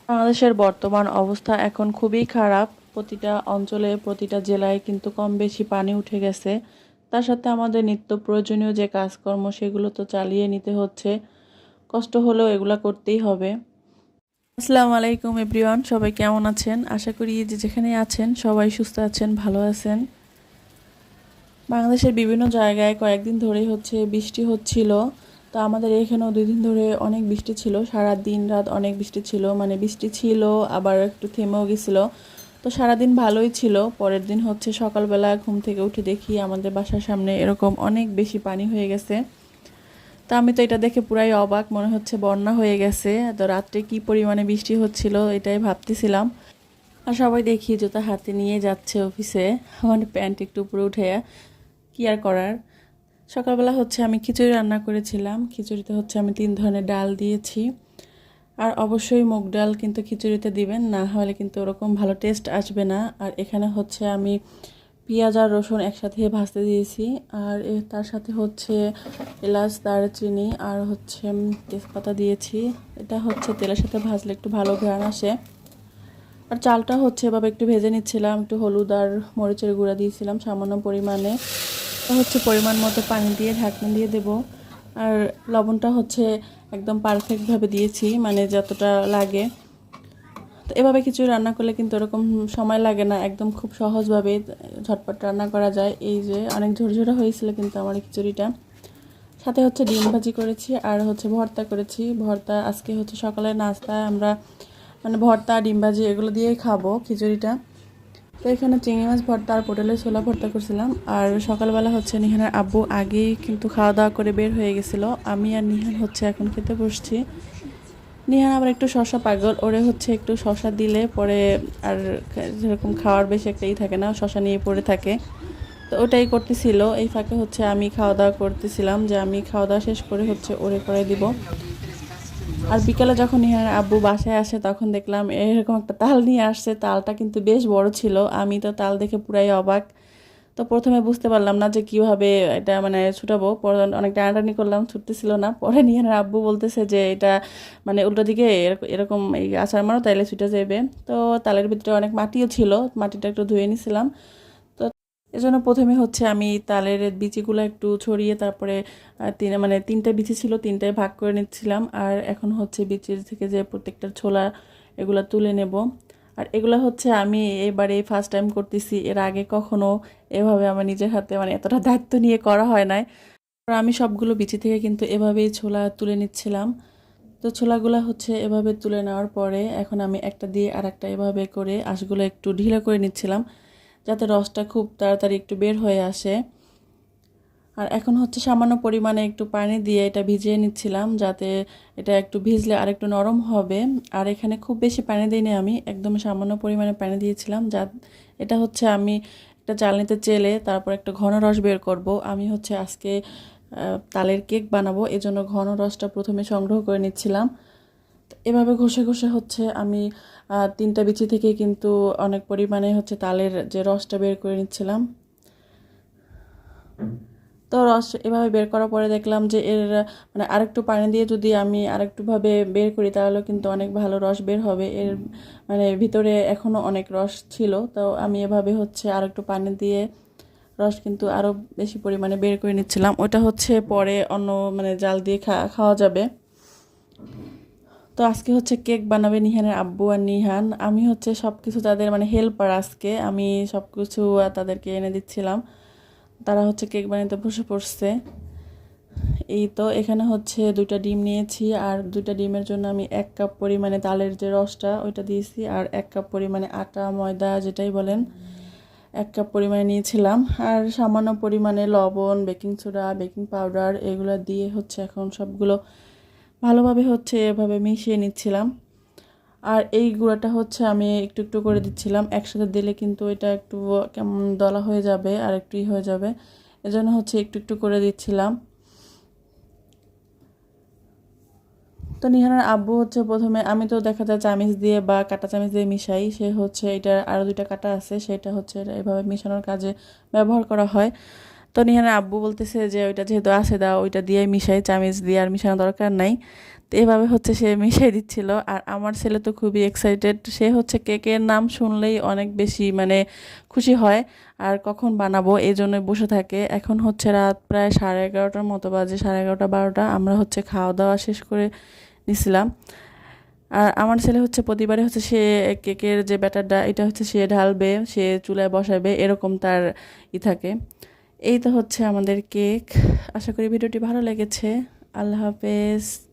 বাংলাদেশের বর্তমান অবস্থা এখন খুবই খারাপ। প্রতিটা অঞ্চলে প্রতিটা জেলায় কিন্তু কম বেশি পানি উঠে গেছে। তার সাথে আমাদের নিত্য প্রয়োজনীয় যে কাজকর্ম সেগুলো তো চালিয়ে নিতে হচ্ছে। কষ্ট হলেও এগুলা করতেই হবে। আসসালামু আলাইকুম এভরিওয়ান, সবাই কেমন আছেন? আশা করি যে যেখানে আছেন সবাই সুস্থ আছেন, ভালো আছেন। বাংলাদেশের বিভিন্ন জায়গায় কয়েকদিন ধরেই বৃষ্টি হচ্ছিল। তো আমাদের এখানেও 2 দিন ধরে অনেক বৃষ্টি ছিল, সারা দিন রাত অনেক বৃষ্টি ছিল, মানে বৃষ্টি ছিল আবার একটু থেমেও গেছিলো। তো সারাদিন ভালোই ছিল। পরের দিন সকালবেলা ঘুম থেকে উঠে দেখি আমাদের বাসার সামনে এরকম অনেক বেশি পানি হয়ে গেছে। তো আমি তো এটা দেখে পুরাই অবাক, মনে হচ্ছে বন্যা হয়ে গেছে। তো রাত্রে কি পরিমাণে বৃষ্টি হচ্ছিল এটাই ভাবতেছিলাম। আর সবাই দেখি জুতা হাতে নিয়ে যাচ্ছে অফিসে, আমার প্যান্ট একটু উপরে উঠে। কি আর করার। সকালবেলা আমি খিচুড়ি রান্না করেছিলাম। খিচুড়িতে আমি 3 ধরনের ডাল দিয়েছি। আর অবশ্যই মুগ ডাল কিন্তু খিচুড়িতে দিবেন, না হলে কিন্তু ওরকম ভালো টেস্ট আসবে না। আর এখানে আমি পেঁয়াজ আর রসুন একসাথে ভাজতে দিয়েছি। আর তার সাথে এলাচ, দারচিনি আর তেজপাতা দিয়েছি। এটা তেলের সাথে ভাজলে একটু ভালো ঘ্রাণ আসে। আর চালটা এভাবে একটু ভেজে নিচ্ছিলাম, একটু হলুদ আর মরিচের গুঁড়া দিয়েছিলাম সামান্য পরিমাণে। পরিমাণ মতো পানি দিয়ে ঢাকনা দিয়ে দেব। আর লবণটা একদম পারফেক্টভাবে দিয়েছি, মানে যতটা লাগে। তো এভাবে কিছু রান্না করলে কিন্তু এরকম সময় লাগে না, একদম খুব সহজভাবে ঝটপট রান্না করা যায়। এই যে অনেক ঝরঝরে হয়েছিল কিন্তু আমার খিচুড়িটা। সাথে ডিম ভাজি করেছি আর ভর্তা করেছি। ভর্তা আজকে সকালের নাস্তায় আমরা মানে ভর্তা ডিম ভাজি এগুলো দিয়েই খাবো খিচুড়িটা। তো এখানে চিংড়ি মাছ ভর্তা আর পটলের ছোলা ভর্তা করছিলাম। আর সকালবেলা নিহানের আব্বু আগেই কিন্তু খাওয়া দাওয়া করে বের হয়ে গেছিলো। আমি আর নিহান এখন খেতে বসছি। নিহান আবার একটু শশা পাগল, ওরে একটু শশা দিলে পরে আর যেরকম খাওয়ার বেশি একটাই থাকে না, শশা নিয়ে পড়ে থাকে। তো ওটাই করতেছিল। এই ফাঁকে আমি খাওয়া দাওয়া করতেছিলাম, যে আমি খাওয়া দাওয়া শেষ করে ওরে করে দিব। আর বিকালে যখন নিহার আব্বু বাসায় আসে তখন দেখলাম এরকম একটা তাল নিয়ে আসছে। তালটা কিন্তু বেশ বড় ছিল, আমি তো তাল দেখে পুরাই অবাক। তো প্রথমে বুঝতে পারলাম না যে কিভাবে এটা মানে ছুটাবো, পরে অনেক টানাটানি করলাম, ছুটতেছিল না। পরে নিহার আব্বু বলতেছে যে এটা মানে উল্টো দিকে এরকম এই আচার মারো তাইলে ছুটে যাবে। তো তালের ভিতরে অনেক মাটিও ছিল, মাটিটা একটু ধুয়ে নিছিলাম। তো এজন্য প্রথমে আমি তালের বিচিগুলো একটু ছড়িয়ে তারপরে মানে 3টে বিচি ছিল, 3টায় ভাগ করে নিচ্ছিলাম। আর এখন বিচির থেকে যে প্রত্যেকটা ছোলা এগুলা তুলে নেব। আর এগুলা আমি এবারে ফার্স্ট টাইম করতেছি, এর আগে কখনো এভাবে আমার নিজের হাতে মানে এতটা দায়িত্ব নিয়ে করা হয় নাই। আর আমি সবগুলো বিচি থেকে কিন্তু এভাবেই ছোলা তুলে নিচ্ছিলাম। তো ছোলাগুলা এভাবে তুলে নেওয়ার পরে এখন আমি একটা দিয়ে আর একটা এভাবে করে আঁশগুলো একটু ঢিলা করে নিচ্ছিলাম, যাতে রসটা খুব তাড়াতাড়ি একটু বের হয়ে আসে। আর এখন সামান্য পরিমাণে একটু পানি দিয়ে এটা ভিজিয়ে নিচ্ছিলাম, যাতে এটা একটু ভিজলে আর একটু নরম হবে। আর এখানে খুব বেশি পানি দিইনি, আমি একদম সামান্য পরিমাণে পানি দিয়েছিলাম। এটা আমি একটা চালনিতে চেলে তারপর একটা ঘন রস বের করব। আমি আজকে তালের কেক বানাবো, এজন্য ঘন রসটা প্রথমে সংগ্রহ করে নিচ্ছিলাম। এভাবে ঘষে ঘষে আমি 3টা বিচি থেকে কিন্তু অনেক পরিমাণে তালের যে রসটা বের করে নিচ্ছিলাম। তো রস এভাবে বের করার পরে দেখলাম যে এর মানে আরেকটু পানি দিয়ে যদি আমি আরেকটুভাবে বের করি তাহলে কিন্তু অনেক ভালো রস বের হবে। এর মানে ভিতরে এখনও অনেক রস ছিল, তো আমি এভাবে আরেকটু পানি দিয়ে রস কিন্তু আরও বেশি পরিমাণে বের করে নিচ্ছিলাম। ওটা পরে অন্য মানে জাল দিয়ে খাওয়া যাবে। তো আজকে কেক বানাবে নিহানের আব্বু আর নিহান। আমি সব কিছু তাদের মানে হেল্পার, আজকে আমি সব কিছু তাদেরকে এনে দিচ্ছিলাম। তারা কেক বানাতে বসে পড়ছে। এই তো এখানে 2টা ডিম নিয়েছি, আর 2টা ডিমের জন্য আমি 1 কাপ পরিমাণে তালের যে রসটা ওইটা দিয়েছি, আর 1 কাপ পরিমাণে আটা ময়দা যেটাই বলেন 1 কাপ পরিমাণে নিয়েছিলাম। আর সামান্য পরিমাণে লবণ, বেকিং সোডা, বেকিং পাউডার এগুলো দিয়ে এখন সবগুলো ভালোভাবে এভাবে মিশিয়ে নিচ্ছিলাম। আর এই গুঁড়াটা আমি একটু একটু করে দিচ্ছিলাম, একসাথে দিলে কিন্তু এটা একটু কেমন দলা হয়ে যাবে আর একটু হয়ে যাবে, এজন্য একটু একটু করে দিচ্ছিলাম। তো নিহানের আব্বু প্রথমে, আমি তো দেখা যায় চামিচ দিয়ে বা কাঁটা চামিচ দিয়ে মিশাই, সে এটা আরও 2টা কাঁটা আছে, সেটা এভাবে মিশানোর কাজে ব্যবহার করা হয়। তো তো নিহানের আব্বু বলতেছে যে ওইটা যেহেতু আছে দাও ওইটা দিয়ে মিশাই, চামিচ দিয়ে আর মিশানো দরকার নাই। তো এভাবে হচ্ছে সে মিশাই দিচ্ছিল। আর আমার ছেলে তো খুবই এক্সাইটেড, সে হচ্ছে কেকের নাম শুনলেই অনেক বেশি মানে খুশি হয় আর কখন বানাবো এই জন্য বসে থাকে। এখন হচ্ছে রাত প্রায় 11:30টার মতো বাজে, 11:30 12টা। আমরা হচ্ছে খাওয়া দাওয়া শেষ করে নিছিলাম। আর আমার ছেলে হচ্ছে প্রতিবারে হচ্ছে সে কেকের যে ব্যাটারটা এটা হচ্ছে সে ঢালবে, সে চুলায় বসাবে, এরকম তার থাকে। এই তো হচ্ছে আমাদের কেক। আশা করি ভিডিওটি ভালো লেগেছে। আল্লাহ হাফেজ।